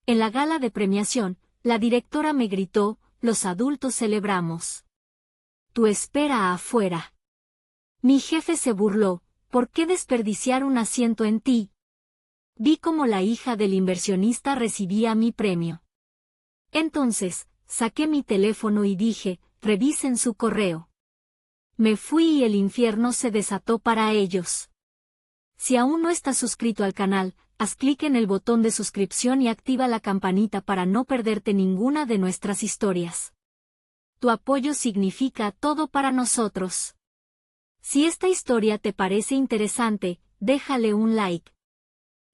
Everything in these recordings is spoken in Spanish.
En la gala de premiación, la directora me gritó: «Los adultos celebramos. Tú espera afuera». Mi jefe se burló: «¿Por qué desperdiciar un asiento en ti?». Vi cómo la hija del inversionista recibía mi premio. Entonces, saqué mi teléfono y dije: «Revisen su correo». Me fui y el infierno se desató para ellos. Si aún no estás suscrito al canal, haz clic en el botón de suscripción y activa la campanita para no perderte ninguna de nuestras historias. Tu apoyo significa todo para nosotros. Si esta historia te parece interesante, déjale un like.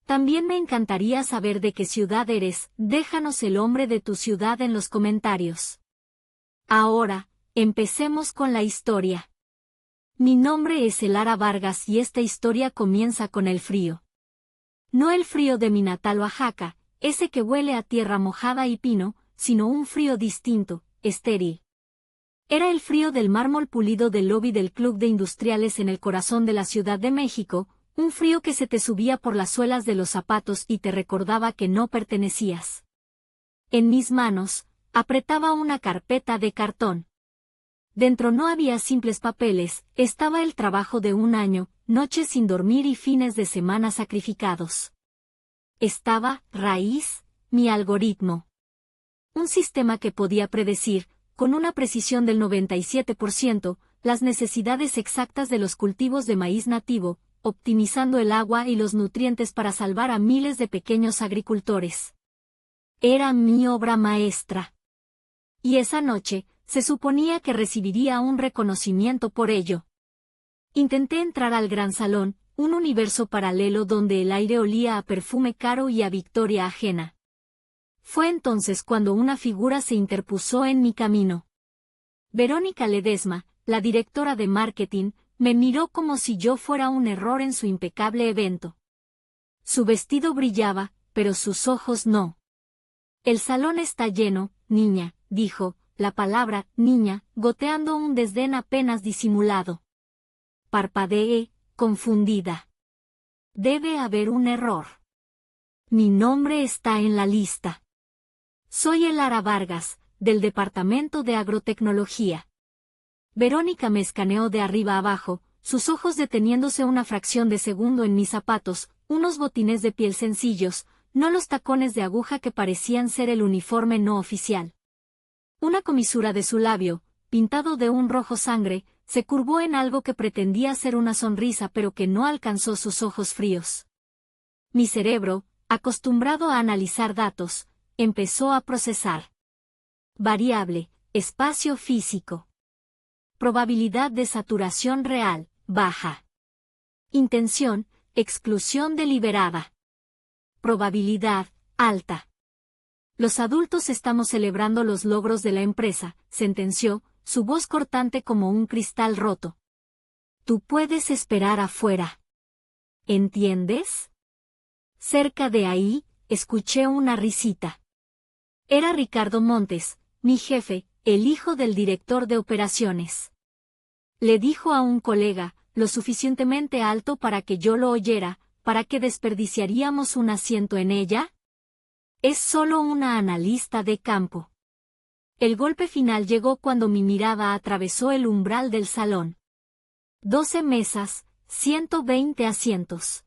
También me encantaría saber de qué ciudad eres. Déjanos el nombre de tu ciudad en los comentarios. Ahora, empecemos con la historia. Mi nombre es Elara Vargas y esta historia comienza con el frío. No el frío de mi natal Oaxaca, ese que huele a tierra mojada y pino, sino un frío distinto, estéril. Era el frío del mármol pulido del lobby del Club de Industriales en el corazón de la Ciudad de México, un frío que se te subía por las suelas de los zapatos y te recordaba que no pertenecías. En mis manos, apretaba una carpeta de cartón. Dentro no había simples papeles, estaba el trabajo de un año, noches sin dormir y fines de semana sacrificados. Estaba Raíz, mi algoritmo. Un sistema que podía predecir, con una precisión del 97%, las necesidades exactas de los cultivos de maíz nativo, optimizando el agua y los nutrientes para salvar a miles de pequeños agricultores. Era mi obra maestra. Y esa noche, se suponía que recibiría un reconocimiento por ello. Intenté entrar al gran salón, un universo paralelo donde el aire olía a perfume caro y a victoria ajena. Fue entonces cuando una figura se interpuso en mi camino. Verónica Ledesma, la directora de marketing, me miró como si yo fuera un error en su impecable evento. Su vestido brillaba, pero sus ojos no. «El salón está lleno, niña», dijo, la palabra «niña», goteando un desdén apenas disimulado. Parpadeé, confundida. Debe haber un error. Mi nombre está en la lista. Soy Elara Vargas, del Departamento de Agrotecnología. Verónica me escaneó de arriba abajo, sus ojos deteniéndose una fracción de segundo en mis zapatos, unos botines de piel sencillos, no los tacones de aguja que parecían ser el uniforme no oficial. Una comisura de su labio, pintado de un rojo sangre, se curvó en algo que pretendía ser una sonrisa pero que no alcanzó sus ojos fríos. Mi cerebro, acostumbrado a analizar datos, empezó a procesar. Variable, espacio físico. Probabilidad de saturación real, baja. Intención, exclusión deliberada. Probabilidad, alta. Los adultos estamos celebrando los logros de la empresa, sentenció, su voz cortante como un cristal roto. Tú puedes esperar afuera. ¿Entiendes? Cerca de ahí, escuché una risita. Era Ricardo Montes, mi jefe, el hijo del director de operaciones. Le dijo a un colega, lo suficientemente alto para que yo lo oyera: ¿para qué desperdiciaríamos un asiento en ella? Es solo una analista de campo. El golpe final llegó cuando mi mirada atravesó el umbral del salón. 12 mesas, 120 asientos.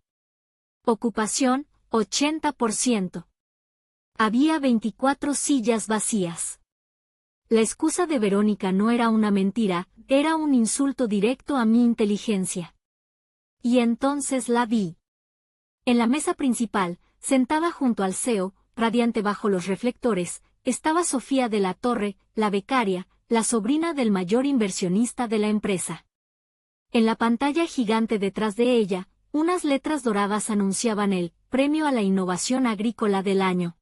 Ocupación, 80%. Había 24 sillas vacías. La excusa de Verónica no era una mentira, era un insulto directo a mi inteligencia. Y entonces la vi. En la mesa principal, sentada junto al CEO, radiante bajo los reflectores, estaba Sofía de la Torre, la becaria, la sobrina del mayor inversionista de la empresa. En la pantalla gigante detrás de ella, unas letras doradas anunciaban el Premio a la Innovación Agrícola del Año.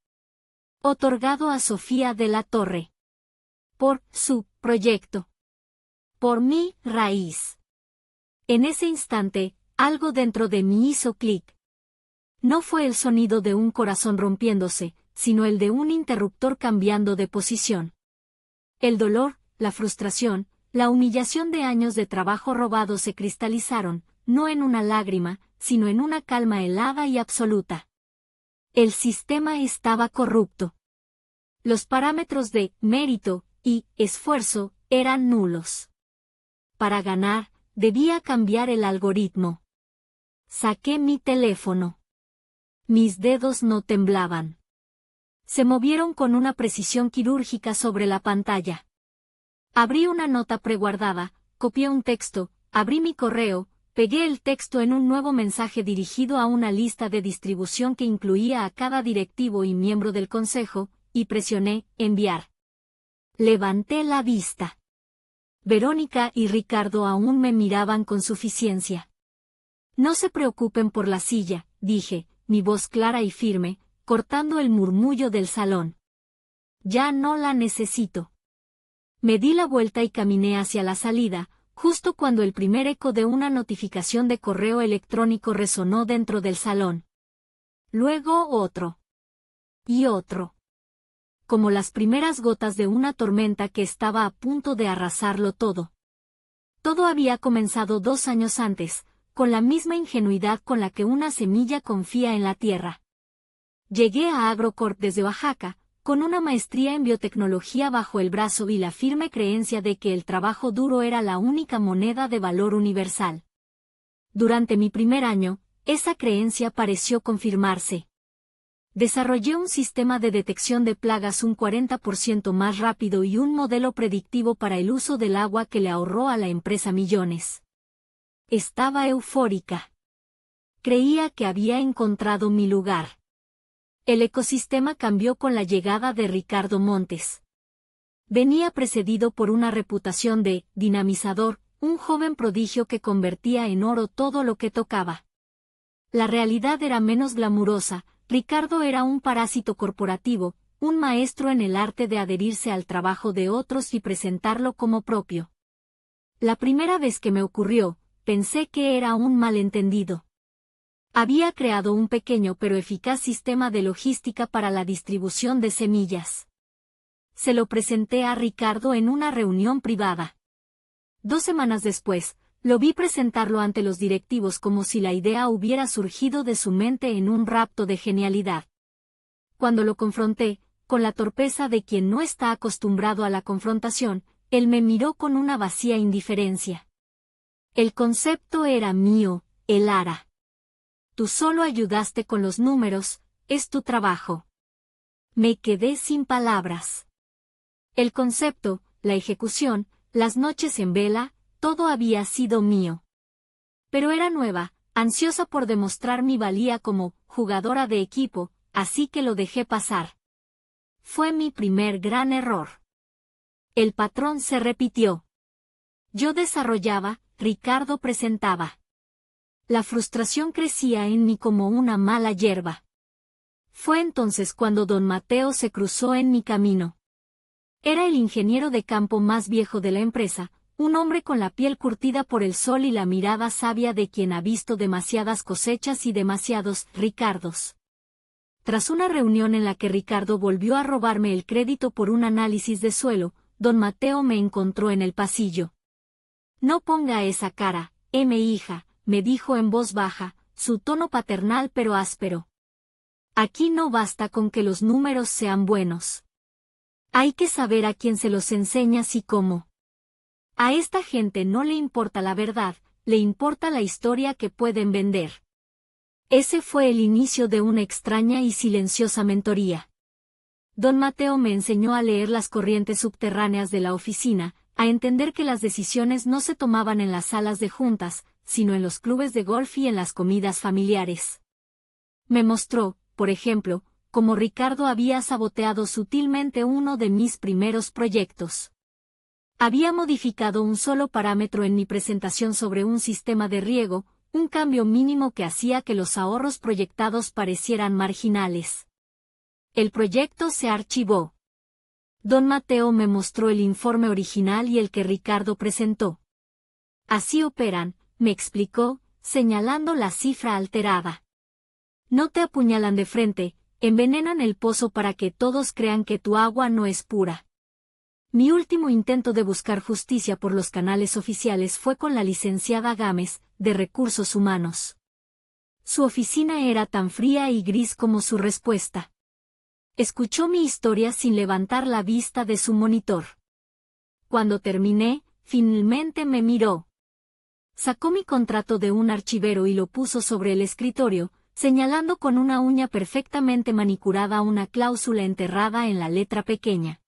Otorgado a Sofía de la Torre. Por su proyecto. Por mi raíz. En ese instante, algo dentro de mí hizo clic. No fue el sonido de un corazón rompiéndose, sino el de un interruptor cambiando de posición. El dolor, la frustración, la humillación de años de trabajo robado se cristalizaron, no en una lágrima, sino en una calma helada y absoluta. El sistema estaba corrupto. Los parámetros de mérito y esfuerzo eran nulos. Para ganar, debía cambiar el algoritmo. Saqué mi teléfono. Mis dedos no temblaban. Se movieron con una precisión quirúrgica sobre la pantalla. Abrí una nota preguardada, copié un texto, abrí mi correo, pegué el texto en un nuevo mensaje dirigido a una lista de distribución que incluía a cada directivo y miembro del consejo, y presioné enviar. Levanté la vista. Verónica y Ricardo aún me miraban con suficiencia. No se preocupen por la silla, dije, mi voz clara y firme, cortando el murmullo del salón. Ya no la necesito. Me di la vuelta y caminé hacia la salida, justo cuando el primer eco de una notificación de correo electrónico resonó dentro del salón. Luego otro. Y otro. Como las primeras gotas de una tormenta que estaba a punto de arrasarlo todo. Todo había comenzado 2 años antes, con la misma ingenuidad con la que una semilla confía en la tierra. Llegué a Agrocorp desde Oaxaca, con una maestría en biotecnología bajo el brazo y la firme creencia de que el trabajo duro era la única moneda de valor universal. Durante mi primer año, esa creencia pareció confirmarse. Desarrollé un sistema de detección de plagas un 40% más rápido y un modelo predictivo para el uso del agua que le ahorró a la empresa millones. Estaba eufórica. Creía que había encontrado mi lugar. El ecosistema cambió con la llegada de Ricardo Montes. Venía precedido por una reputación de dinamizador, un joven prodigio que convertía en oro todo lo que tocaba. La realidad era menos glamurosa. Ricardo era un parásito corporativo, un maestro en el arte de adherirse al trabajo de otros y presentarlo como propio. La primera vez que me ocurrió, pensé que era un malentendido. Había creado un pequeño pero eficaz sistema de logística para la distribución de semillas. Se lo presenté a Ricardo en una reunión privada. 2 semanas después, lo vi presentarlo ante los directivos como si la idea hubiera surgido de su mente en un rapto de genialidad. Cuando lo confronté, con la torpeza de quien no está acostumbrado a la confrontación, él me miró con una vacía indiferencia. El concepto era mío, el ARA. Tú solo ayudaste con los números, es tu trabajo. Me quedé sin palabras. El concepto, la ejecución, las noches en vela, todo había sido mío. Pero era nueva, ansiosa por demostrar mi valía como jugadora de equipo, así que lo dejé pasar. Fue mi primer gran error. El patrón se repitió. Yo desarrollaba, Ricardo presentaba. La frustración crecía en mí como una mala hierba. Fue entonces cuando don Mateo se cruzó en mi camino. Era el ingeniero de campo más viejo de la empresa, un hombre con la piel curtida por el sol y la mirada sabia de quien ha visto demasiadas cosechas y demasiados Ricardos. Tras una reunión en la que Ricardo volvió a robarme el crédito por un análisis de suelo, don Mateo me encontró en el pasillo. No ponga esa cara, hija, me dijo en voz baja, su tono paternal pero áspero. Aquí no basta con que los números sean buenos. Hay que saber a quién se los enseñas y cómo. A esta gente no le importa la verdad, le importa la historia que pueden vender. Ese fue el inicio de una extraña y silenciosa mentoría. Don Mateo me enseñó a leer las corrientes subterráneas de la oficina, a entender que las decisiones no se tomaban en las salas de juntas, sino en los clubes de golf y en las comidas familiares. Me mostró, por ejemplo, cómo Ricardo había saboteado sutilmente uno de mis primeros proyectos. Había modificado un solo parámetro en mi presentación sobre un sistema de riego, un cambio mínimo que hacía que los ahorros proyectados parecieran marginales. El proyecto se archivó. Don Mateo me mostró el informe original y el que Ricardo presentó. Así operan, me explicó, señalando la cifra alterada. No te apuñalan de frente, envenenan el pozo para que todos crean que tu agua no es pura. Mi último intento de buscar justicia por los canales oficiales fue con la licenciada Gámez, de Recursos Humanos. Su oficina era tan fría y gris como su respuesta. Escuchó mi historia sin levantar la vista de su monitor. Cuando terminé, finalmente me miró. Sacó mi contrato de un archivero y lo puso sobre el escritorio, señalando con una uña perfectamente manicurada una cláusula enterrada en la letra pequeña.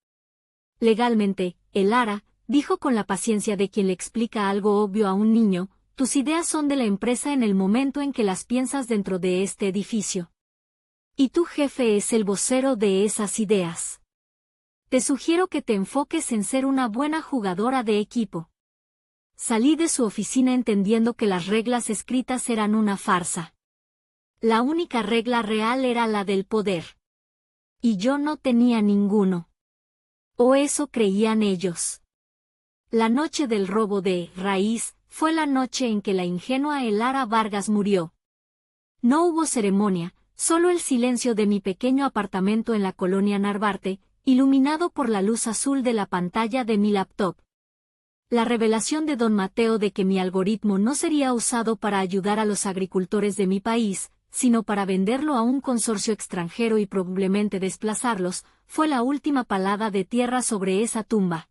Legalmente, Elara, dijo con la paciencia de quien le explica algo obvio a un niño, tus ideas son de la empresa en el momento en que las piensas dentro de este edificio. Y tu jefe es el vocero de esas ideas. Te sugiero que te enfoques en ser una buena jugadora de equipo. Salí de su oficina entendiendo que las reglas escritas eran una farsa. La única regla real era la del poder. Y yo no tenía ninguno. O eso creían ellos. La noche del robo de Raíz fue la noche en que la ingenua Elara Vargas murió. No hubo ceremonia, solo el silencio de mi pequeño apartamento en la colonia Narvarte, iluminado por la luz azul de la pantalla de mi laptop. La revelación de don Mateo de que mi algoritmo no sería usado para ayudar a los agricultores de mi país, sino para venderlo a un consorcio extranjero y probablemente desplazarlos, fue la última palada de tierra sobre esa tumba.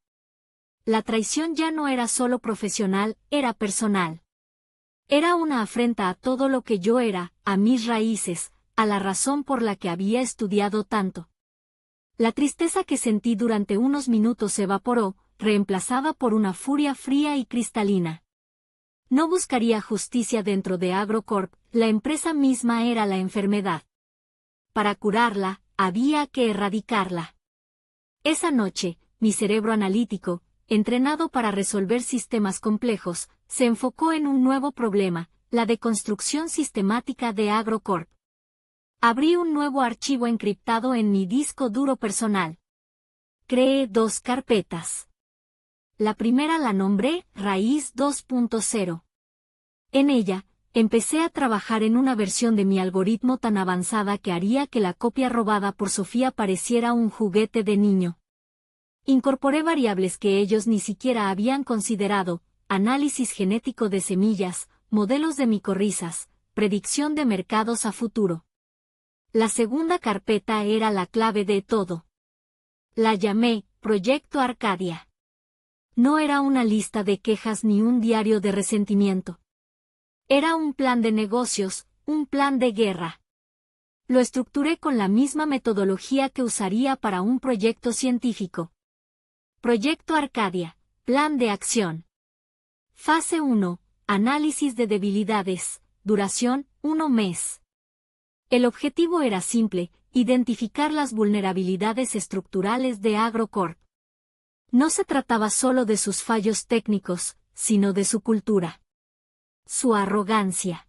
La traición ya no era solo profesional, era personal. Era una afrenta a todo lo que yo era, a mis raíces, a la razón por la que había estudiado tanto. La tristeza que sentí durante unos minutos se evaporó, reemplazada por una furia fría y cristalina. No buscaría justicia dentro de AgroCorp, la empresa misma era la enfermedad. Para curarla, había que erradicarla. Esa noche, mi cerebro analítico, entrenado para resolver sistemas complejos, se enfocó en un nuevo problema, la deconstrucción sistemática de AgroCorp. Abrí un nuevo archivo encriptado en mi disco duro personal. Creé 2 carpetas. La primera la nombré Raíz 2.0. En ella, empecé a trabajar en una versión de mi algoritmo tan avanzada que haría que la copia robada por Sofía pareciera un juguete de niño. Incorporé variables que ellos ni siquiera habían considerado, análisis genético de semillas, modelos de micorrizas, predicción de mercados a futuro. La segunda carpeta era la clave de todo. La llamé Proyecto Arcadia. No era una lista de quejas ni un diario de resentimiento. Era un plan de negocios, un plan de guerra. Lo estructuré con la misma metodología que usaría para un proyecto científico. Proyecto Arcadia, Plan de Acción. Fase 1, Análisis de debilidades, duración, 1 mes. El objetivo era simple, identificar las vulnerabilidades estructurales de AgroCorp. No se trataba solo de sus fallos técnicos, sino de su cultura. Su arrogancia.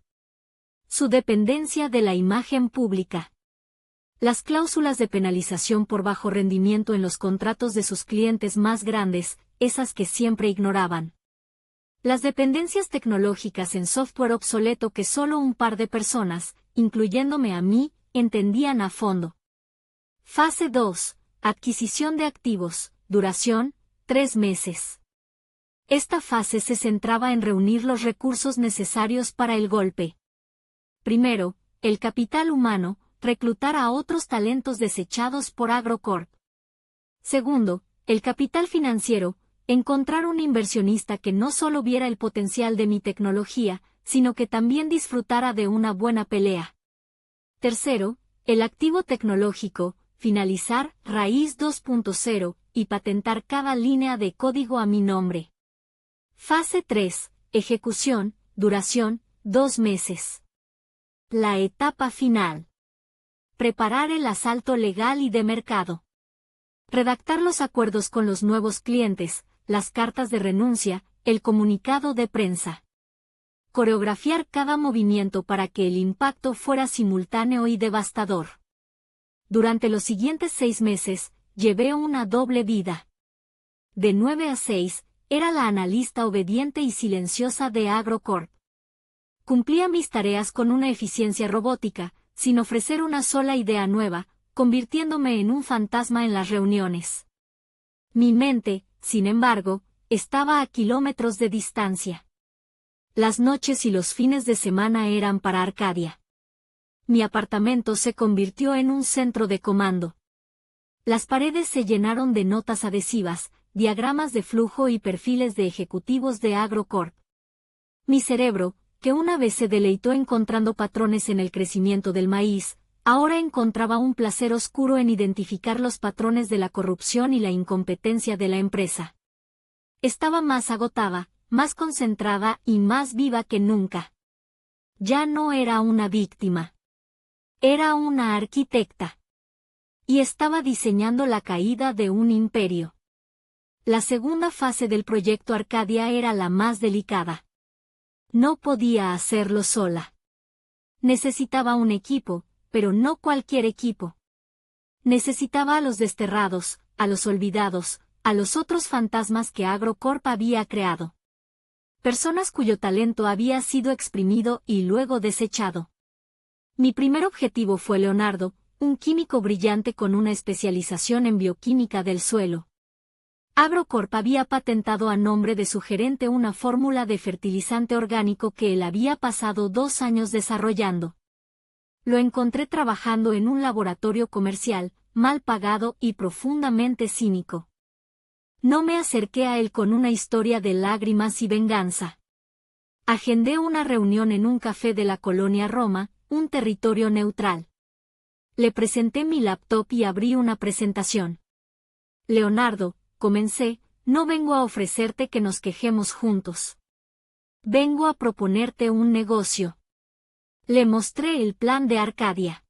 Su dependencia de la imagen pública. Las cláusulas de penalización por bajo rendimiento en los contratos de sus clientes más grandes, esas que siempre ignoraban. Las dependencias tecnológicas en software obsoleto que solo un par de personas, incluyéndome a mí, entendían a fondo. Fase 2. Adquisición de activos, duración, 3 meses. Esta fase se centraba en reunir los recursos necesarios para el golpe. Primero, el capital humano, reclutar a otros talentos desechados por AgroCorp. Segundo, el capital financiero, encontrar un inversionista que no solo viera el potencial de mi tecnología, sino que también disfrutara de una buena pelea. Tercero, el activo tecnológico, finalizar Raíz 2.0 y patentar cada línea de código a mi nombre. Fase 3, ejecución, duración, 2 meses. La etapa final. Preparar el asalto legal y de mercado. Redactar los acuerdos con los nuevos clientes, las cartas de renuncia, el comunicado de prensa. Coreografiar cada movimiento para que el impacto fuera simultáneo y devastador. Durante los siguientes 6 meses, llevé una doble vida. De 9 a 6, era la analista obediente y silenciosa de AgroCorp. Cumplía mis tareas con una eficiencia robótica, sin ofrecer una sola idea nueva, convirtiéndome en un fantasma en las reuniones. Mi mente, sin embargo, estaba a kilómetros de distancia. Las noches y los fines de semana eran para Arcadia. Mi apartamento se convirtió en un centro de comando. Las paredes se llenaron de notas adhesivas, diagramas de flujo y perfiles de ejecutivos de AgroCorp. Mi cerebro, que una vez se deleitó encontrando patrones en el crecimiento del maíz, ahora encontraba un placer oscuro en identificar los patrones de la corrupción y la incompetencia de la empresa. Estaba más agotada, más concentrada y más viva que nunca. Ya no era una víctima. Era una arquitecta. Y estaba diseñando la caída de un imperio. La segunda fase del proyecto Arcadia era la más delicada. No podía hacerlo sola. Necesitaba un equipo, pero no cualquier equipo. Necesitaba a los desterrados, a los olvidados, a los otros fantasmas que AgroCorp había creado. Personas cuyo talento había sido exprimido y luego desechado. Mi primer objetivo fue Leonardo, un químico brillante con una especialización en bioquímica del suelo. AgroCorp había patentado a nombre de su gerente una fórmula de fertilizante orgánico que él había pasado 2 años desarrollando. Lo encontré trabajando en un laboratorio comercial, mal pagado y profundamente cínico. No me acerqué a él con una historia de lágrimas y venganza. Agendé una reunión en un café de la colonia Roma, un territorio neutral. Le presenté mi laptop y abrí una presentación. Leonardo, comencé, no vengo a ofrecerte que nos quejemos juntos. Vengo a proponerte un negocio. Le mostré el plan de Arcadia.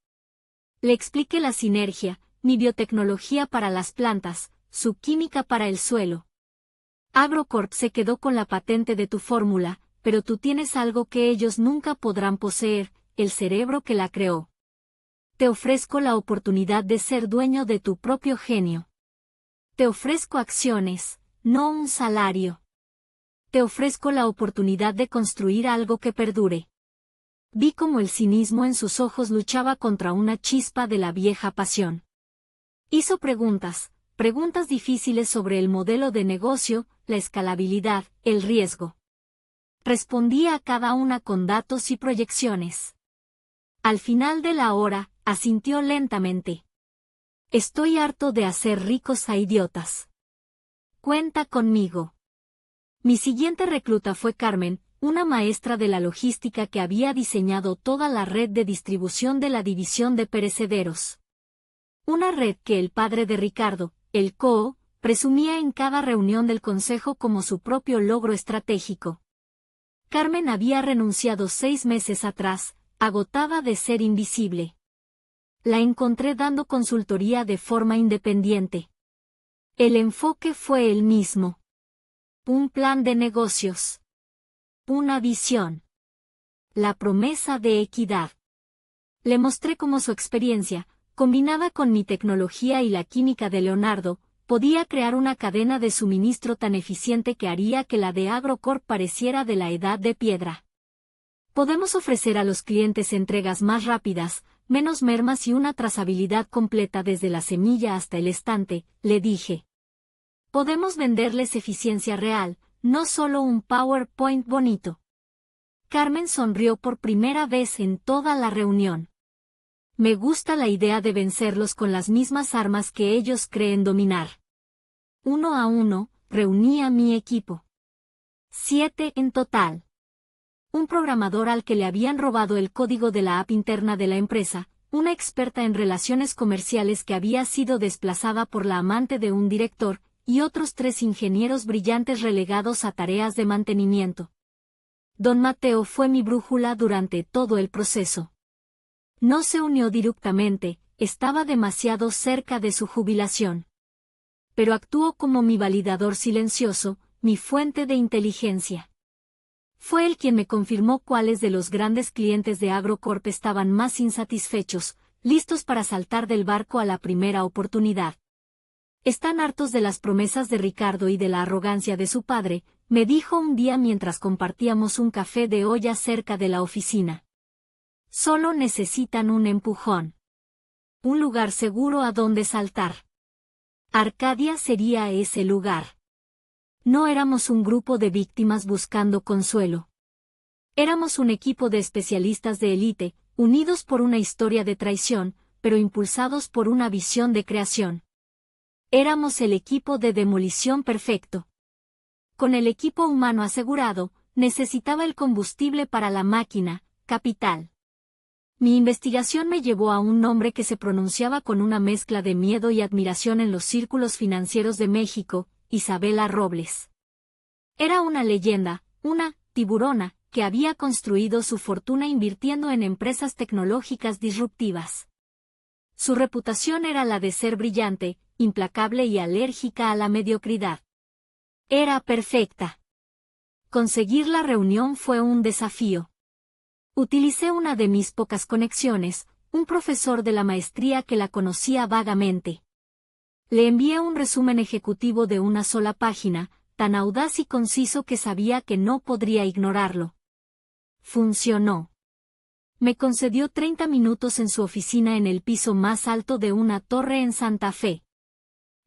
Le expliqué la sinergia, mi biotecnología para las plantas, su química para el suelo. AgroCorp se quedó con la patente de tu fórmula, pero tú tienes algo que ellos nunca podrán poseer, el cerebro que la creó. Te ofrezco la oportunidad de ser dueño de tu propio genio. Te ofrezco acciones, no un salario. Te ofrezco la oportunidad de construir algo que perdure. Vi cómo el cinismo en sus ojos luchaba contra una chispa de la vieja pasión. Hizo preguntas difíciles sobre el modelo de negocio, la escalabilidad, el riesgo. Respondía a cada una con datos y proyecciones. Al final de la hora, asintió lentamente. Estoy harto de hacer ricos a idiotas. Cuenta conmigo. Mi siguiente recluta fue Carmen, una maestra de la logística que había diseñado toda la red de distribución de la división de perecederos. Una red que el padre de Ricardo, el COO, presumía en cada reunión del consejo como su propio logro estratégico. Carmen había renunciado 6 meses atrás, agotada de ser invisible. La encontré dando consultoría de forma independiente. El enfoque fue el mismo. Un plan de negocios. Una visión. La promesa de equidad. Le mostré cómo su experiencia, combinada con mi tecnología y la química de Leonardo, podía crear una cadena de suministro tan eficiente que haría que la de AgroCorp pareciera de la edad de piedra. Podemos ofrecer a los clientes entregas más rápidas, menos mermas y una trazabilidad completa desde la semilla hasta el estante, le dije. Podemos venderles eficiencia real, no solo un PowerPoint bonito. Carmen sonrió por primera vez en toda la reunión. Me gusta la idea de vencerlos con las mismas armas que ellos creen dominar. 1 a 1, reuní a mi equipo. 7 en total. Un programador al que le habían robado el código de la app interna de la empresa, una experta en relaciones comerciales que había sido desplazada por la amante de un director, y otros 3 ingenieros brillantes relegados a tareas de mantenimiento. Don Mateo fue mi brújula durante todo el proceso. No se unió directamente, estaba demasiado cerca de su jubilación. Pero actuó como mi validador silencioso, mi fuente de inteligencia. Fue él quien me confirmó cuáles de los grandes clientes de AgroCorp estaban más insatisfechos, listos para saltar del barco a la primera oportunidad. Están hartos de las promesas de Ricardo y de la arrogancia de su padre, me dijo un día mientras compartíamos un café de olla cerca de la oficina. Solo necesitan un empujón. Un lugar seguro a donde saltar. Arcadia sería ese lugar. No éramos un grupo de víctimas buscando consuelo. Éramos un equipo de especialistas de élite, unidos por una historia de traición, pero impulsados por una visión de creación. Éramos el equipo de demolición perfecto. Con el equipo humano asegurado, necesitaba el combustible para la máquina, capital. Mi investigación me llevó a un nombre que se pronunciaba con una mezcla de miedo y admiración en los círculos financieros de México, Isabela Robles. Era una leyenda, una tiburona, que había construido su fortuna invirtiendo en empresas tecnológicas disruptivas. Su reputación era la de ser brillante, implacable y alérgica a la mediocridad. Era perfecta. Conseguir la reunión fue un desafío. Utilicé una de mis pocas conexiones, un profesor de la maestría que la conocía vagamente. Le envié un resumen ejecutivo de una sola página, tan audaz y conciso que sabía que no podría ignorarlo. Funcionó. Me concedió 30 minutos en su oficina en el piso más alto de una torre en Santa Fe.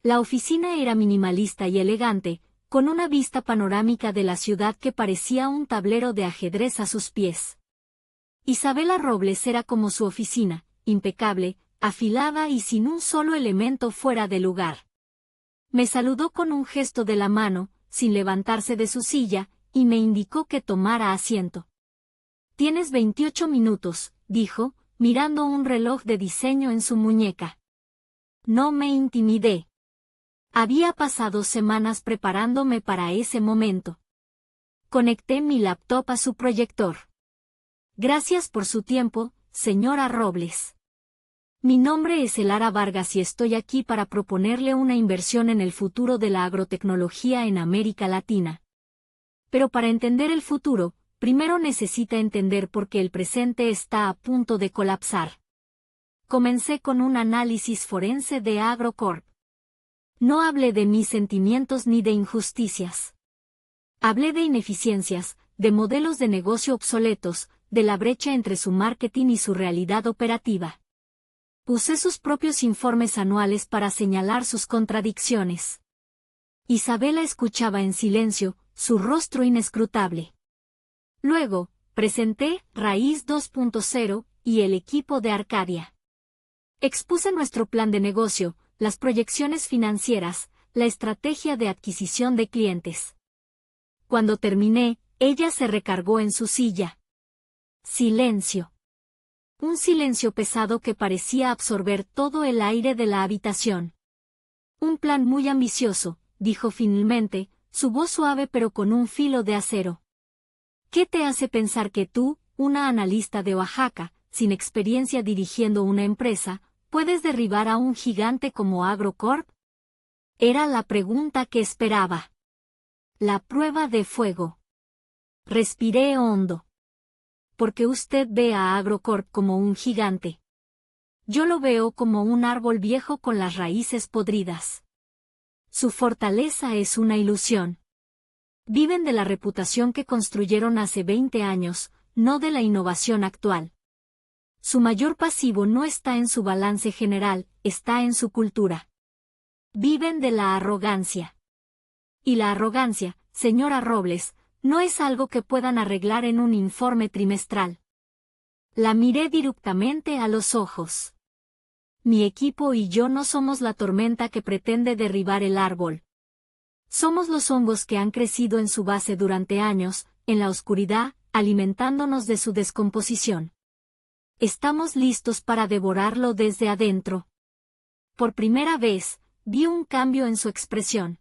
La oficina era minimalista y elegante, con una vista panorámica de la ciudad que parecía un tablero de ajedrez a sus pies. Isabela Robles era como su oficina, impecable, afilada y sin un solo elemento fuera de lugar. Me saludó con un gesto de la mano, sin levantarse de su silla, y me indicó que tomara asiento. «Tienes 28 minutos», dijo, mirando un reloj de diseño en su muñeca. No me intimidé. Había pasado semanas preparándome para ese momento. Conecté mi laptop a su proyector. «Gracias por su tiempo, señora Robles. Mi nombre es Elara Vargas y estoy aquí para proponerle una inversión en el futuro de la agrotecnología en América Latina. Pero para entender el futuro, primero necesita entender por qué el presente está a punto de colapsar». Comencé con un análisis forense de AgroCorp. No hablé de mis sentimientos ni de injusticias. Hablé de ineficiencias, de modelos de negocio obsoletos, de la brecha entre su marketing y su realidad operativa. Usé sus propios informes anuales para señalar sus contradicciones. Isabela escuchaba en silencio, su rostro inescrutable. Luego, presenté Raíz 2.0 y el equipo de Arcadia. Expuse nuestro plan de negocio, las proyecciones financieras, la estrategia de adquisición de clientes. Cuando terminé, ella se recargó en su silla. Silencio. Un silencio pesado que parecía absorber todo el aire de la habitación. «Un plan muy ambicioso», dijo finalmente, su voz suave pero con un filo de acero. «¿Qué te hace pensar que tú, una analista de Oaxaca, sin experiencia dirigiendo una empresa, puedes derribar a un gigante como AgroCorp?» Era la pregunta que esperaba. La prueba de fuego. Respiré hondo. «Porque usted ve a AgroCorp como un gigante. Yo lo veo como un árbol viejo con las raíces podridas. Su fortaleza es una ilusión. Viven de la reputación que construyeron hace 20 años, no de la innovación actual. Su mayor pasivo no está en su balance general, está en su cultura. Viven de la arrogancia. Y la arrogancia, señora Robles, no es algo que puedan arreglar en un informe trimestral». La miré directamente a los ojos. «Mi equipo y yo no somos la tormenta que pretende derribar el árbol. Somos los hongos que han crecido en su base durante años, en la oscuridad, alimentándonos de su descomposición. Estamos listos para devorarlo desde adentro». Por primera vez, vi un cambio en su expresión.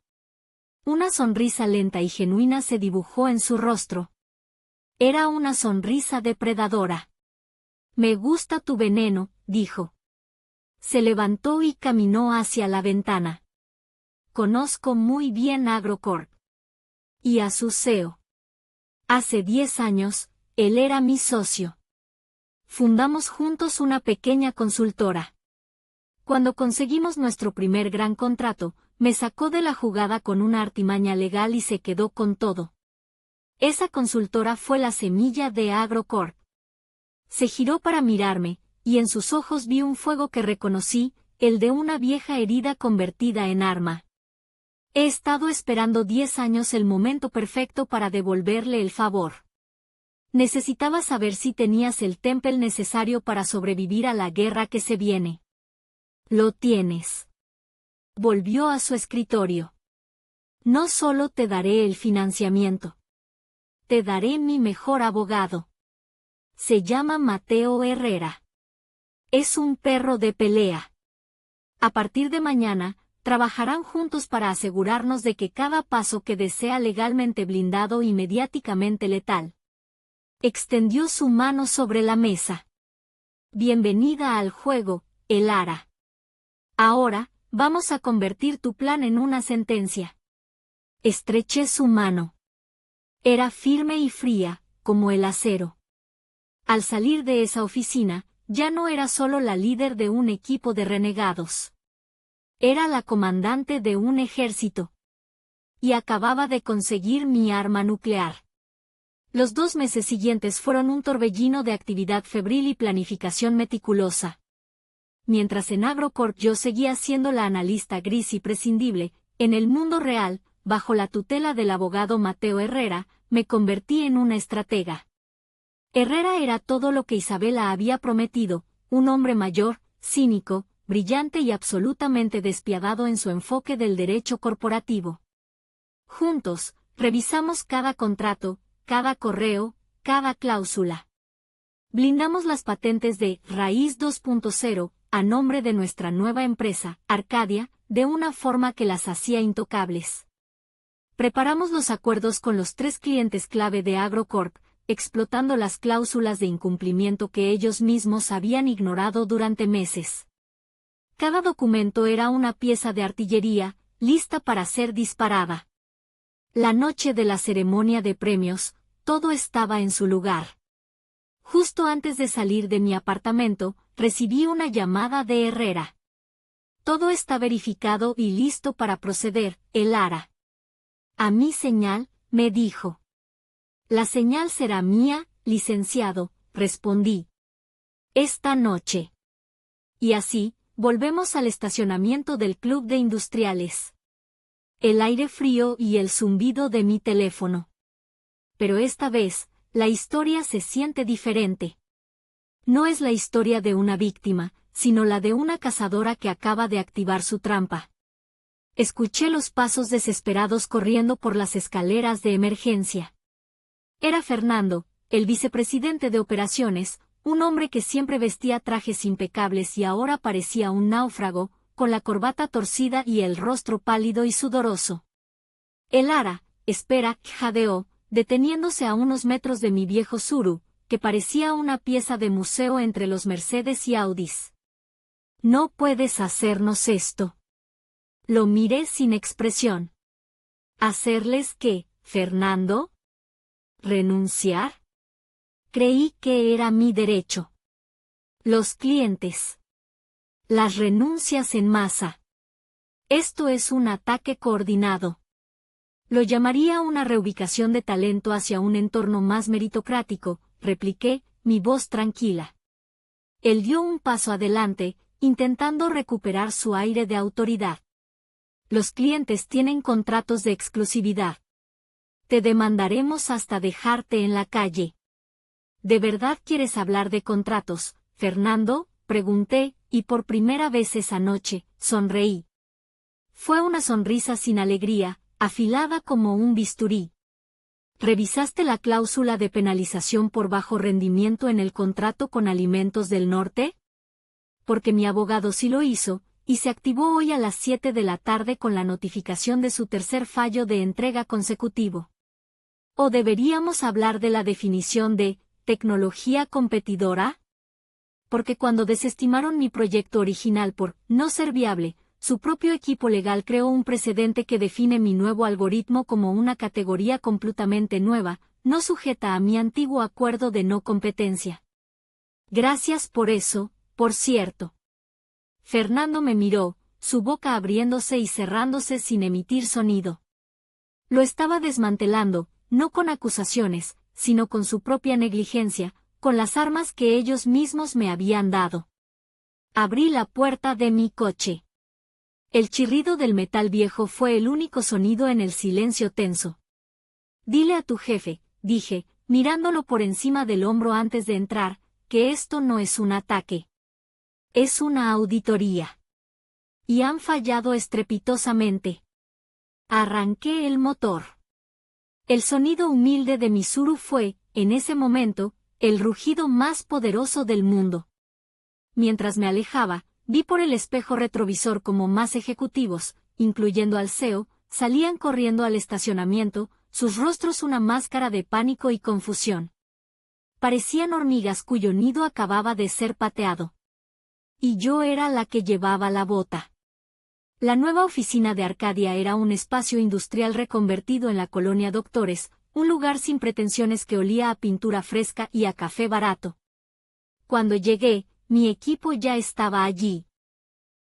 Una sonrisa lenta y genuina se dibujó en su rostro. Era una sonrisa depredadora. «Me gusta tu veneno», dijo. Se levantó y caminó hacia la ventana. «Conozco muy bien AgroCorp. Y a su CEO. Hace 10 años, él era mi socio. Fundamos juntos una pequeña consultora. Cuando conseguimos nuestro primer gran contrato, me sacó de la jugada con una artimaña legal y se quedó con todo. Esa consultora fue la semilla de AgroCorp». Se giró para mirarme, y en sus ojos vi un fuego que reconocí, el de una vieja herida convertida en arma. «He estado esperando 10 años el momento perfecto para devolverle el favor. Necesitaba saber si tenías el temple necesario para sobrevivir a la guerra que se viene. Lo tienes. Volvió a su escritorio. No solo te daré el financiamiento. Te daré mi mejor abogado. Se llama Mateo Herrera. Es un perro de pelea. A partir de mañana, trabajarán juntos para asegurarnos de que cada paso que desea legalmente blindado y mediáticamente letal. Extendió su mano sobre la mesa. Bienvenida al juego, Elara. Ahora, vamos a convertir tu plan en una sentencia. Estreché su mano. Era firme y fría, como el acero. Al salir de esa oficina, ya no era solo la líder de un equipo de renegados. Era la comandante de un ejército. Y acababa de conseguir mi arma nuclear. Los 2 meses siguientes fueron un torbellino de actividad febril y planificación meticulosa. Mientras en AgroCorp yo seguía siendo la analista gris y prescindible, en el mundo real, bajo la tutela del abogado Mateo Herrera, me convertí en una estratega. Herrera era todo lo que Isabela había prometido, un hombre mayor, cínico, brillante y absolutamente despiadado en su enfoque del derecho corporativo. Juntos, revisamos cada contrato, cada correo, cada cláusula. Blindamos las patentes de Raíz 2.0, a nombre de nuestra nueva empresa, Arcadia, de una forma que las hacía intocables. Preparamos los acuerdos con los 3 clientes clave de AgroCorp, explotando las cláusulas de incumplimiento que ellos mismos habían ignorado durante meses. Cada documento era una pieza de artillería, lista para ser disparada. La noche de la ceremonia de premios, todo estaba en su lugar. Justo antes de salir de mi apartamento, recibí una llamada de Herrera. Todo está verificado y listo para proceder, Elara. A mi señal, me dijo. La señal será mía, licenciado, respondí. Esta noche. Y así, volvemos al estacionamiento del Club de Industriales. El aire frío y el zumbido de mi teléfono. Pero esta vez, la historia se siente diferente. No es la historia de una víctima, sino la de una cazadora que acaba de activar su trampa. Escuché los pasos desesperados corriendo por las escaleras de emergencia. Era Fernando, el vicepresidente de operaciones, un hombre que siempre vestía trajes impecables y ahora parecía un náufrago, con la corbata torcida y el rostro pálido y sudoroso. Elara, espera, jadeó, deteniéndose a unos metros de mi viejo Tsuru, que parecía una pieza de museo entre los Mercedes y Audis. No puedes hacernos esto. Lo miré sin expresión. ¿Hacerles qué, Fernando? ¿Renunciar? Creí que era mi derecho. Los clientes. Las renuncias en masa. Esto es un ataque coordinado. Lo llamaría una reubicación de talento hacia un entorno más meritocrático, repliqué, mi voz tranquila. Él dio un paso adelante, intentando recuperar su aire de autoridad. Los clientes tienen contratos de exclusividad. Te demandaremos hasta dejarte en la calle. ¿De verdad quieres hablar de contratos, Fernando?, pregunté, y por primera vez esa noche, sonreí. Fue una sonrisa sin alegría, afilada como un bisturí. ¿Revisaste la cláusula de penalización por bajo rendimiento en el contrato con Alimentos del Norte? Porque mi abogado sí lo hizo, y se activó hoy a las 7 de la tarde con la notificación de su tercer fallo de entrega consecutivo. ¿O deberíamos hablar de la definición de tecnología competidora? Porque cuando desestimaron mi proyecto original por no ser viable, su propio equipo legal creó un precedente que define mi nuevo algoritmo como una categoría completamente nueva, no sujeta a mi antiguo acuerdo de no competencia. Gracias por eso, por cierto. Fernando me miró, su boca abriéndose y cerrándose sin emitir sonido. Lo estaba desmantelando, no con acusaciones, sino con su propia negligencia, con las armas que ellos mismos me habían dado. Abrí la puerta de mi coche. El chirrido del metal viejo fue el único sonido en el silencio tenso. Dile a tu jefe, dije, mirándolo por encima del hombro antes de entrar, que esto no es un ataque. Es una auditoría. Y han fallado estrepitosamente. Arranqué el motor. El sonido humilde de Mitsuru fue, en ese momento, el rugido más poderoso del mundo. Mientras me alejaba, vi por el espejo retrovisor cómo más ejecutivos, incluyendo al CEO, salían corriendo al estacionamiento, sus rostros una máscara de pánico y confusión. Parecían hormigas cuyo nido acababa de ser pateado. Y yo era la que llevaba la bota. La nueva oficina de Arcadia era un espacio industrial reconvertido en la colonia Doctores, un lugar sin pretensiones que olía a pintura fresca y a café barato. Cuando llegué, mi equipo ya estaba allí.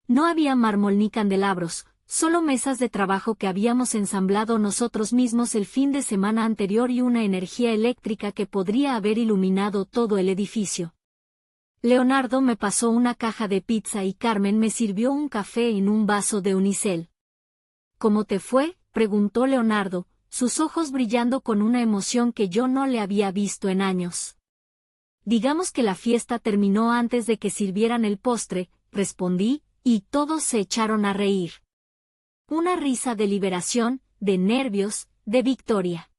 No había mármol ni candelabros, solo mesas de trabajo que habíamos ensamblado nosotros mismos el fin de semana anterior y una energía eléctrica que podría haber iluminado todo el edificio. Leonardo me pasó una caja de pizza y Carmen me sirvió un café en un vaso de unicel. ¿Cómo te fue?, preguntó Leonardo, sus ojos brillando con una emoción que yo no le había visto en años. Digamos que la fiesta terminó antes de que sirvieran el postre, respondí, y todos se echaron a reír. Una risa de liberación, de nervios, de victoria.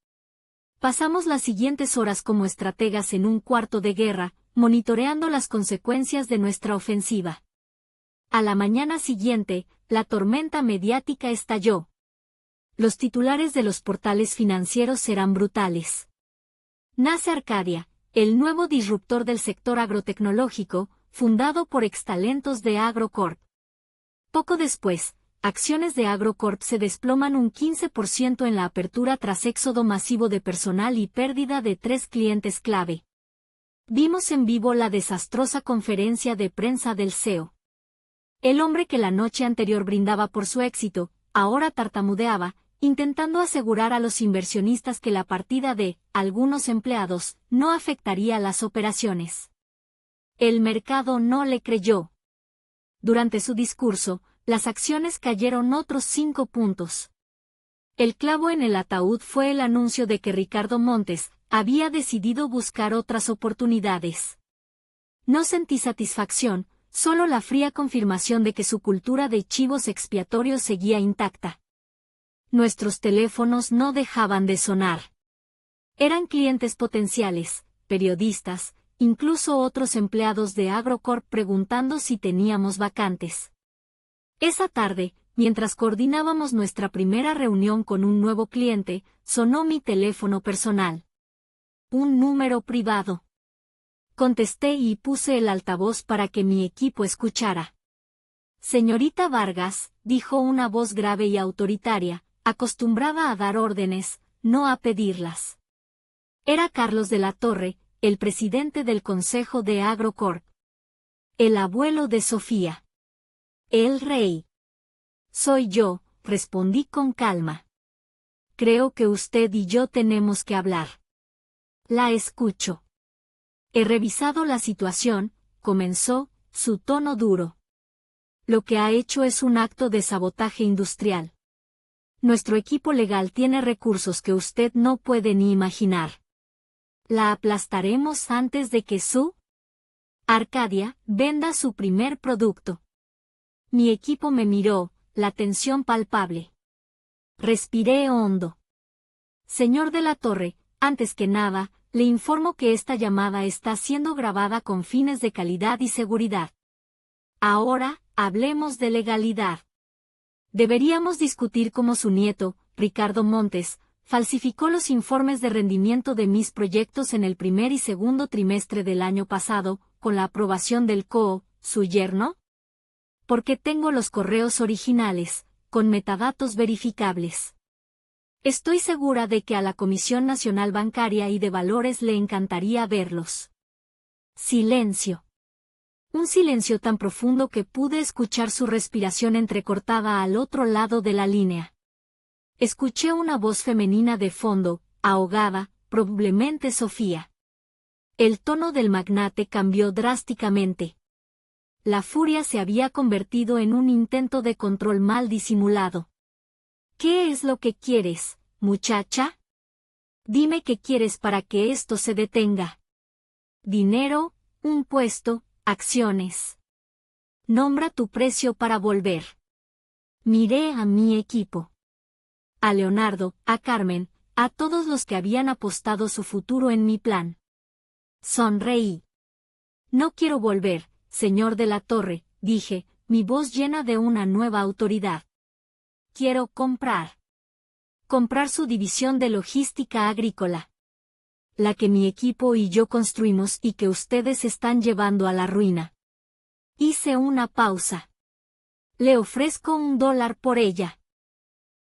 Pasamos las siguientes horas como estrategas en un cuarto de guerra, monitoreando las consecuencias de nuestra ofensiva. A la mañana siguiente, la tormenta mediática estalló. Los titulares de los portales financieros serán brutales. Nace Arcadia, el nuevo disruptor del sector agrotecnológico, fundado por extalentos de Agrocorp. Poco después, acciones de Agrocorp se desploman un 15% en la apertura tras éxodo masivo de personal y pérdida de 3 clientes clave. Vimos en vivo la desastrosa conferencia de prensa del CEO. El hombre que la noche anterior brindaba por su éxito, ahora tartamudeaba, intentando asegurar a los inversionistas que la partida de algunos empleados no afectaría las operaciones. El mercado no le creyó. Durante su discurso, las acciones cayeron otros 5 puntos. El clavo en el ataúd fue el anuncio de que Ricardo Montes había decidido buscar otras oportunidades. No sentí satisfacción, solo la fría confirmación de que su cultura de chivos expiatorios seguía intacta. Nuestros teléfonos no dejaban de sonar. Eran clientes potenciales, periodistas, incluso otros empleados de Agrocorp preguntando si teníamos vacantes. Esa tarde, mientras coordinábamos nuestra primera reunión con un nuevo cliente, sonó mi teléfono personal. Un número privado. Contesté y puse el altavoz para que mi equipo escuchara. Señorita Vargas, dijo una voz grave y autoritaria, acostumbrada a dar órdenes, no a pedirlas. Era Carlos de la Torre, el presidente del consejo de Agrocorp. El abuelo de Sofía. El rey. Soy yo, respondí con calma. Creo que usted y yo tenemos que hablar. La escucho. He revisado la situación, comenzó, su tono duro. Lo que ha hecho es un acto de sabotaje industrial. Nuestro equipo legal tiene recursos que usted no puede ni imaginar. La aplastaremos antes de que su Arcadia venda su primer producto. Mi equipo me miró, la tensión palpable. Respiré hondo. Señor de la Torre, antes que nada, le informo que esta llamada está siendo grabada con fines de calidad y seguridad. Ahora, hablemos de legalidad. Deberíamos discutir cómo su nieto, Ricardo Montes, falsificó los informes de rendimiento de mis proyectos en el primer y segundo trimestre del año pasado, con la aprobación del CEO, su yerno. Porque tengo los correos originales, con metadatos verificables. Estoy segura de que a la Comisión Nacional Bancaria y de Valores le encantaría verlos. Silencio. Un silencio tan profundo que pude escuchar su respiración entrecortada al otro lado de la línea. Escuché una voz femenina de fondo, ahogada, probablemente Sofía. El tono del magnate cambió drásticamente. La furia se había convertido en un intento de control mal disimulado. ¿Qué es lo que quieres, muchacha? Dime qué quieres para que esto se detenga. Dinero, un puesto, acciones. Nombra tu precio para volver. Miré a mi equipo. A Leonardo, a Carmen, a todos los que habían apostado su futuro en mi plan. Sonreí. No quiero volver, señor de la Torre, dije, mi voz llena de una nueva autoridad. Quiero comprar. Comprar su división de logística agrícola. La que mi equipo y yo construimos y que ustedes están llevando a la ruina. Hice una pausa. Le ofrezco $1 por ella.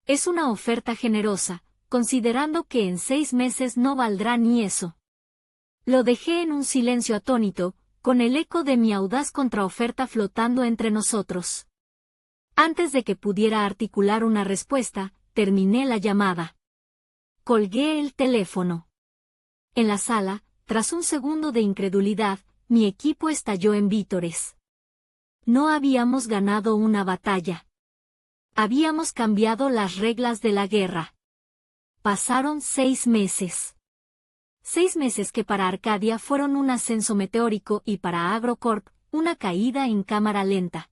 Es una oferta generosa, considerando que en 6 meses no valdrá ni eso. Lo dejé en un silencio atónito, con el eco de mi audaz contraoferta flotando entre nosotros. Antes de que pudiera articular una respuesta, terminé la llamada. Colgué el teléfono. En la sala, tras un segundo de incredulidad, mi equipo estalló en vítores. No habíamos ganado una batalla. Habíamos cambiado las reglas de la guerra. Pasaron 6 meses. 6 meses que para Arcadia fueron un ascenso meteórico y para AgroCorp, una caída en cámara lenta.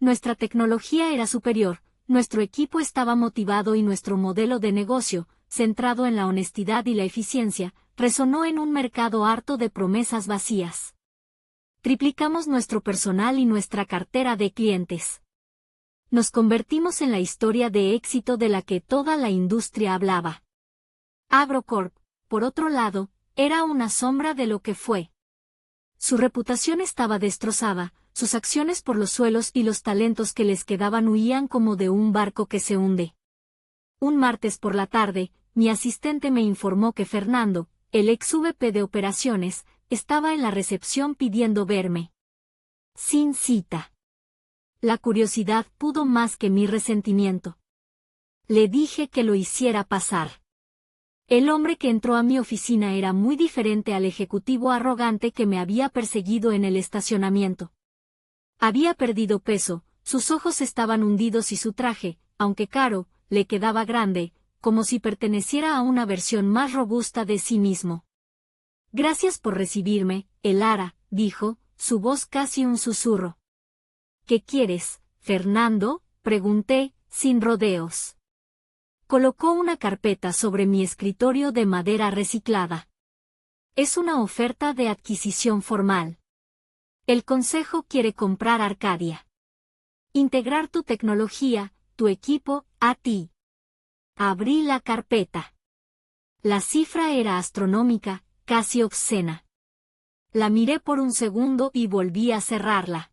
Nuestra tecnología era superior, nuestro equipo estaba motivado y nuestro modelo de negocio, centrado en la honestidad y la eficiencia, resonó en un mercado harto de promesas vacías. Triplicamos nuestro personal y nuestra cartera de clientes. Nos convertimos en la historia de éxito de la que toda la industria hablaba. AgroCorp, por otro lado, era una sombra de lo que fue. Su reputación estaba destrozada, sus acciones por los suelos y los talentos que les quedaban huían como de un barco que se hunde. Un martes por la tarde, mi asistente me informó que Fernando, el ex VP de operaciones, estaba en la recepción pidiendo verme. Sin cita. La curiosidad pudo más que mi resentimiento. Le dije que lo hiciera pasar. El hombre que entró a mi oficina era muy diferente al ejecutivo arrogante que me había perseguido en el estacionamiento. Había perdido peso, sus ojos estaban hundidos y su traje, aunque caro, le quedaba grande, como si perteneciera a una versión más robusta de sí mismo. Gracias por recibirme, Elara, dijo, su voz casi un susurro. ¿Qué quieres, Fernando?, pregunté, sin rodeos. Colocó una carpeta sobre mi escritorio de madera reciclada. Es una oferta de adquisición formal. El consejo quiere comprar Arcadia. Integrar tu tecnología, tu equipo, a ti. Abrí la carpeta. La cifra era astronómica, casi obscena. La miré por un segundo y volví a cerrarla.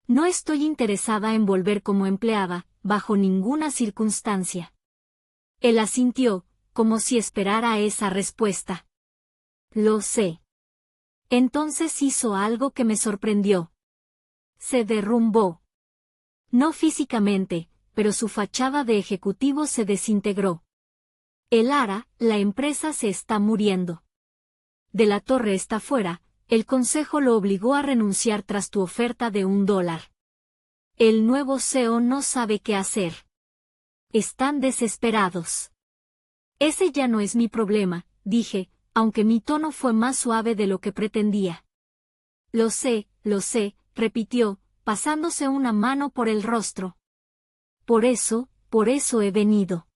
No estoy interesada en volver como empleada, bajo ninguna circunstancia. Él asintió, como si esperara esa respuesta. Lo sé. Entonces hizo algo que me sorprendió. Se derrumbó. No físicamente, pero su fachada de ejecutivo se desintegró. Elara, la empresa se está muriendo. De la Torre está fuera, el consejo lo obligó a renunciar tras tu oferta de $1. El nuevo CEO no sabe qué hacer. Están desesperados. Ese ya no es mi problema, dije, aunque mi tono fue más suave de lo que pretendía. Lo sé, repitió, pasándose una mano por el rostro. Por eso he venido.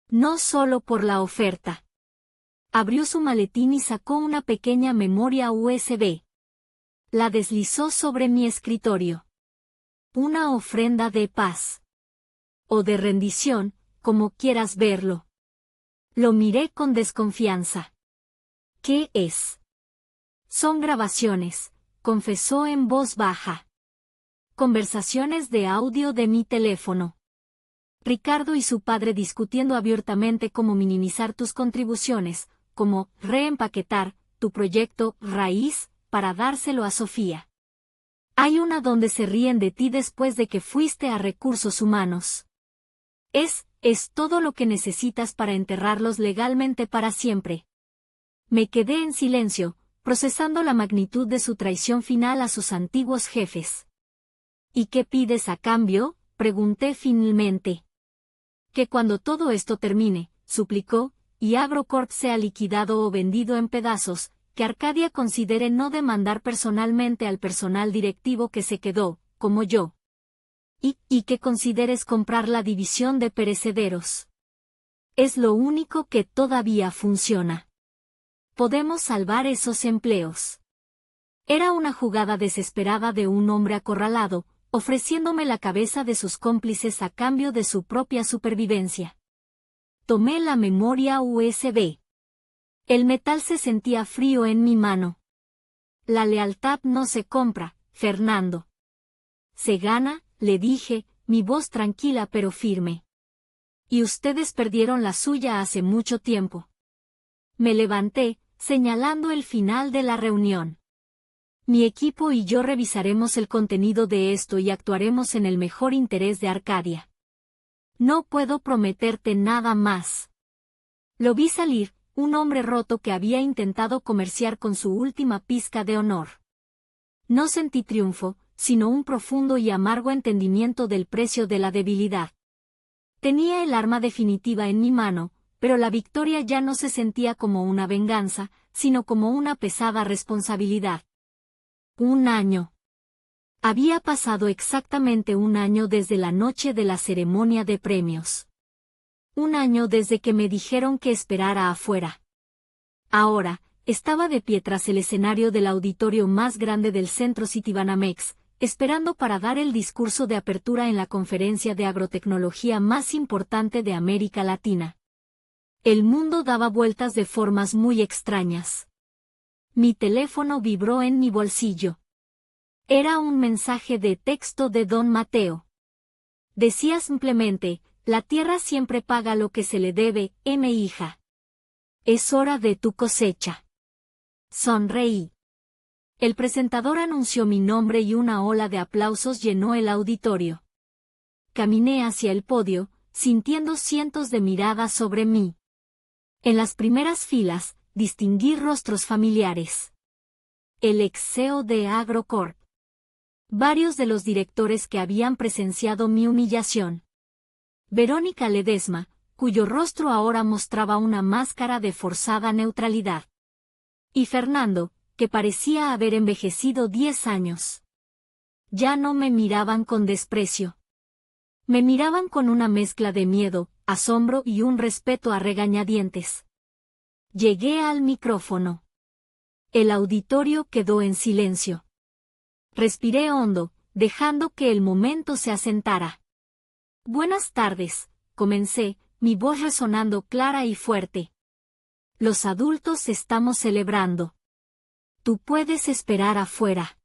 No solo por la oferta. Abrió su maletín y sacó una pequeña memoria USB. La deslizó sobre mi escritorio. Una ofrenda de paz. O de rendición, como quieras verlo. Lo miré con desconfianza. ¿Qué es? Son grabaciones, confesó en voz baja. Conversaciones de audio de mi teléfono. Ricardo y su padre discutiendo abiertamente cómo minimizar tus contribuciones, cómo reempaquetar tu proyecto raíz para dárselo a Sofía. Hay una donde se ríen de ti después de que fuiste a recursos humanos. Es todo lo que necesitas para enterrarlos legalmente para siempre. Me quedé en silencio, procesando la magnitud de su traición final a sus antiguos jefes. ¿Y qué pides a cambio?, pregunté finalmente. Que cuando todo esto termine, suplicó, y Agrocorp sea liquidado o vendido en pedazos, que Arcadia considere no demandar personalmente al personal directivo que se quedó, como yo. Y que consideres comprar la división de perecederos. Es lo único que todavía funciona. Podemos salvar esos empleos. Era una jugada desesperada de un hombre acorralado, ofreciéndome la cabeza de sus cómplices a cambio de su propia supervivencia. Tomé la memoria USB. El metal se sentía frío en mi mano. La lealtad no se compra, Fernando. Se gana, le dije, mi voz tranquila pero firme. Y ustedes perdieron la suya hace mucho tiempo. Me levanté, señalando el final de la reunión. Mi equipo y yo revisaremos el contenido de esto y actuaremos en el mejor interés de Arcadia. No puedo prometerte nada más. Lo vi salir, un hombre roto que había intentado comerciar con su última pizca de honor. No sentí triunfo, sino un profundo y amargo entendimiento del precio de la debilidad. Tenía el arma definitiva en mi mano, pero la victoria ya no se sentía como una venganza, sino como una pesada responsabilidad. 1 año. Había pasado exactamente 1 año desde la noche de la ceremonia de premios. 1 año desde que me dijeron que esperara afuera. Ahora, estaba de pie tras el escenario del auditorio más grande del centro Citibanamex, esperando para dar el discurso de apertura en la conferencia de agrotecnología más importante de América Latina. El mundo daba vueltas de formas muy extrañas. Mi teléfono vibró en mi bolsillo. Era un mensaje de texto de don Mateo. Decía simplemente, la tierra siempre paga lo que se le debe, hija. Es hora de tu cosecha. Sonreí. El presentador anunció mi nombre y una ola de aplausos llenó el auditorio. Caminé hacia el podio, sintiendo cientos de miradas sobre mí. En las primeras filas, distinguí rostros familiares. El ex CEO de Agrocorp. Varios de los directores que habían presenciado mi humillación. Verónica Ledesma, cuyo rostro ahora mostraba una máscara de forzada neutralidad. Y Fernando, que parecía haber envejecido 10 años. Ya no me miraban con desprecio. Me miraban con una mezcla de miedo, asombro y un respeto a regañadientes. Llegué al micrófono. El auditorio quedó en silencio. Respiré hondo, dejando que el momento se asentara. Buenas tardes, comencé, mi voz resonando clara y fuerte. Los adultos estamos celebrando. Tú puedes esperar afuera.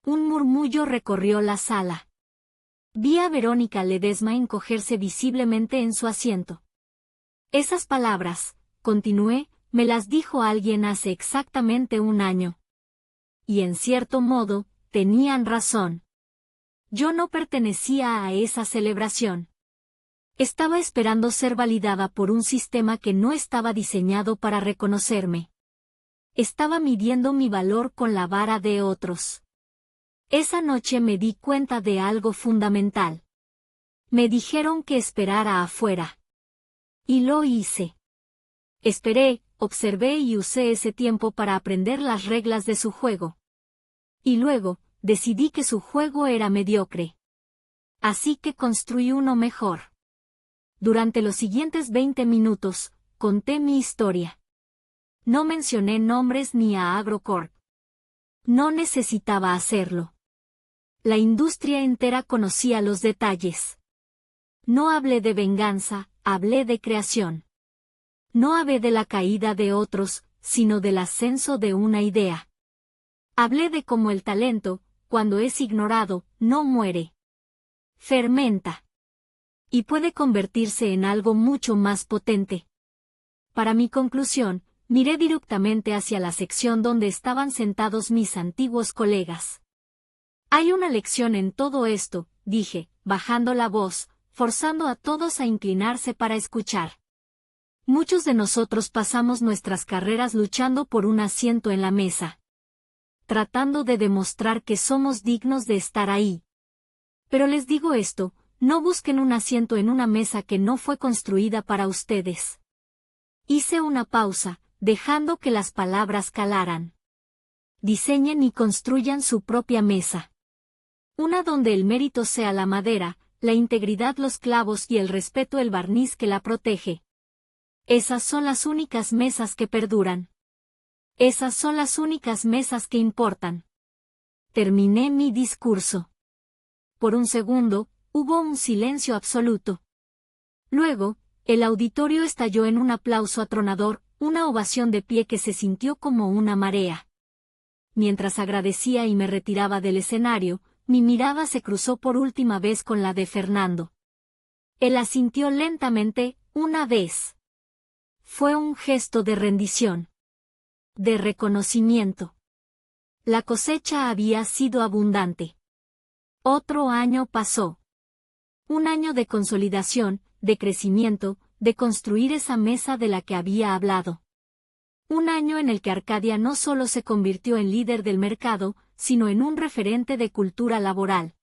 Un murmullo recorrió la sala. Vi a Verónica Ledesma encogerse visiblemente en su asiento. Esas palabras, continué, me las dijo alguien hace exactamente 1 año. Y en cierto modo, tenían razón. Yo no pertenecía a esa celebración. Estaba esperando ser validada por un sistema que no estaba diseñado para reconocerme. Estaba midiendo mi valor con la vara de otros. Esa noche me di cuenta de algo fundamental. Me dijeron que esperara afuera. Y lo hice. Esperé, observé y usé ese tiempo para aprender las reglas de su juego. Y luego, decidí que su juego era mediocre. Así que construí uno mejor. Durante los siguientes 20 minutos, conté mi historia. No mencioné nombres ni a Agrocorp. No necesitaba hacerlo. La industria entera conocía los detalles. No hablé de venganza, hablé de creación. No hablé de la caída de otros, sino del ascenso de una idea. Hablé de cómo el talento, cuando es ignorado, no muere. Fermenta. Y puede convertirse en algo mucho más potente. Para mi conclusión, miré directamente hacia la sección donde estaban sentados mis antiguos colegas. Hay una lección en todo esto, dije, bajando la voz, forzando a todos a inclinarse para escuchar. Muchos de nosotros pasamos nuestras carreras luchando por un asiento en la mesa. Tratando de demostrar que somos dignos de estar ahí. Pero les digo esto, no busquen un asiento en una mesa que no fue construida para ustedes. Hice una pausa, dejando que las palabras calaran. Diseñen y construyan su propia mesa. Una donde el mérito sea la madera, la integridad los clavos y el respeto el barniz que la protege. Esas son las únicas mesas que perduran. Esas son las únicas mesas que importan. Terminé mi discurso. Por un segundo, hubo un silencio absoluto. Luego, el auditorio estalló en un aplauso atronador, una ovación de pie que se sintió como una marea. Mientras agradecía y me retiraba del escenario, mi mirada se cruzó por última vez con la de Fernando. Él asintió lentamente, una vez. Fue un gesto de rendición. De reconocimiento. La cosecha había sido abundante. Otro año pasó. Un año de consolidación, de crecimiento, de construir esa mesa de la que había hablado. Un año en el que Arcadia no solo se convirtió en líder del mercado, sino en un referente de cultura laboral.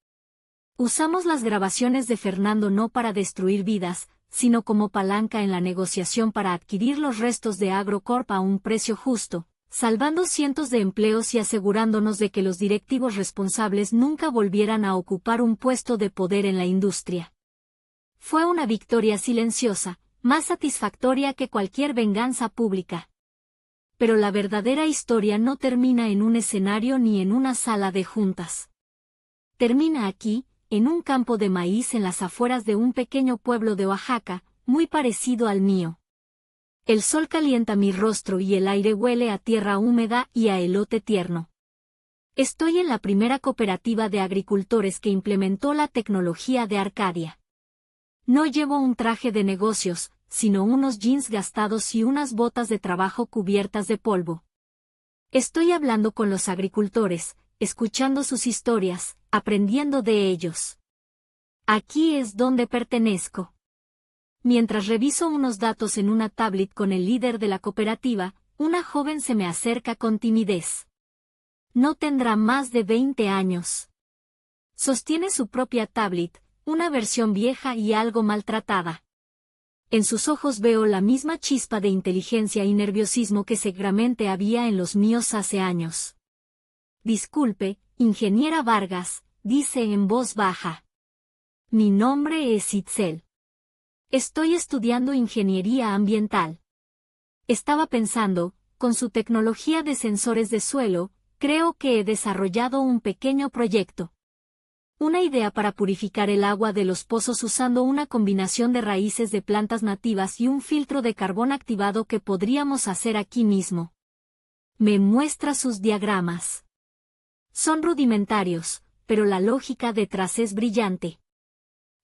Usamos las grabaciones de Fernando no para destruir vidas, sino como palanca en la negociación para adquirir los restos de Agrocorp a un precio justo, salvando cientos de empleos y asegurándonos de que los directivos responsables nunca volvieran a ocupar un puesto de poder en la industria. Fue una victoria silenciosa, más satisfactoria que cualquier venganza pública. Pero la verdadera historia no termina en un escenario ni en una sala de juntas. Termina aquí, en un campo de maíz en las afueras de un pequeño pueblo de Oaxaca, muy parecido al mío. El sol calienta mi rostro y el aire huele a tierra húmeda y a elote tierno. Estoy en la primera cooperativa de agricultores que implementó la tecnología de Arcadia. No llevo un traje de negocios, sino unos jeans gastados y unas botas de trabajo cubiertas de polvo. Estoy hablando con los agricultores, escuchando sus historias, aprendiendo de ellos. Aquí es donde pertenezco. Mientras reviso unos datos en una tablet con el líder de la cooperativa, una joven se me acerca con timidez. No tendrá más de 20 años. Sostiene su propia tablet, una versión vieja y algo maltratada. En sus ojos veo la misma chispa de inteligencia y nerviosismo que seguramente había en los míos hace años. Disculpe, ingeniera Vargas, dice en voz baja. Mi nombre es Itzel. Estoy estudiando ingeniería ambiental. Estaba pensando, con su tecnología de sensores de suelo, creo que he desarrollado un pequeño proyecto. Una idea para purificar el agua de los pozos usando una combinación de raíces de plantas nativas y un filtro de carbón activado que podríamos hacer aquí mismo. Me muestra sus diagramas. Son rudimentarios, pero la lógica detrás es brillante.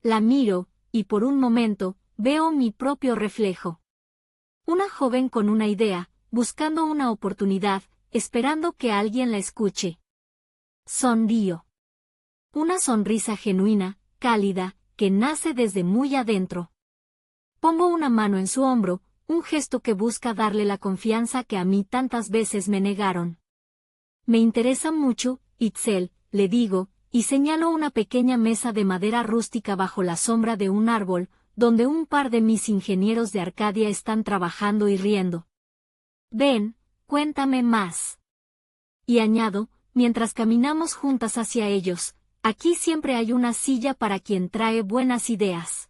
La miro, y por un momento, veo mi propio reflejo. Una joven con una idea, buscando una oportunidad, esperando que alguien la escuche. Sonrío. Una sonrisa genuina, cálida, que nace desde muy adentro. Pongo una mano en su hombro, un gesto que busca darle la confianza que a mí tantas veces me negaron. Me interesa mucho, Itzel, le digo, y señalo una pequeña mesa de madera rústica bajo la sombra de un árbol, donde un par de mis ingenieros de Arcadia están trabajando y riendo. Ven, cuéntame más. Y añado, mientras caminamos juntas hacia ellos, aquí siempre hay una silla para quien trae buenas ideas.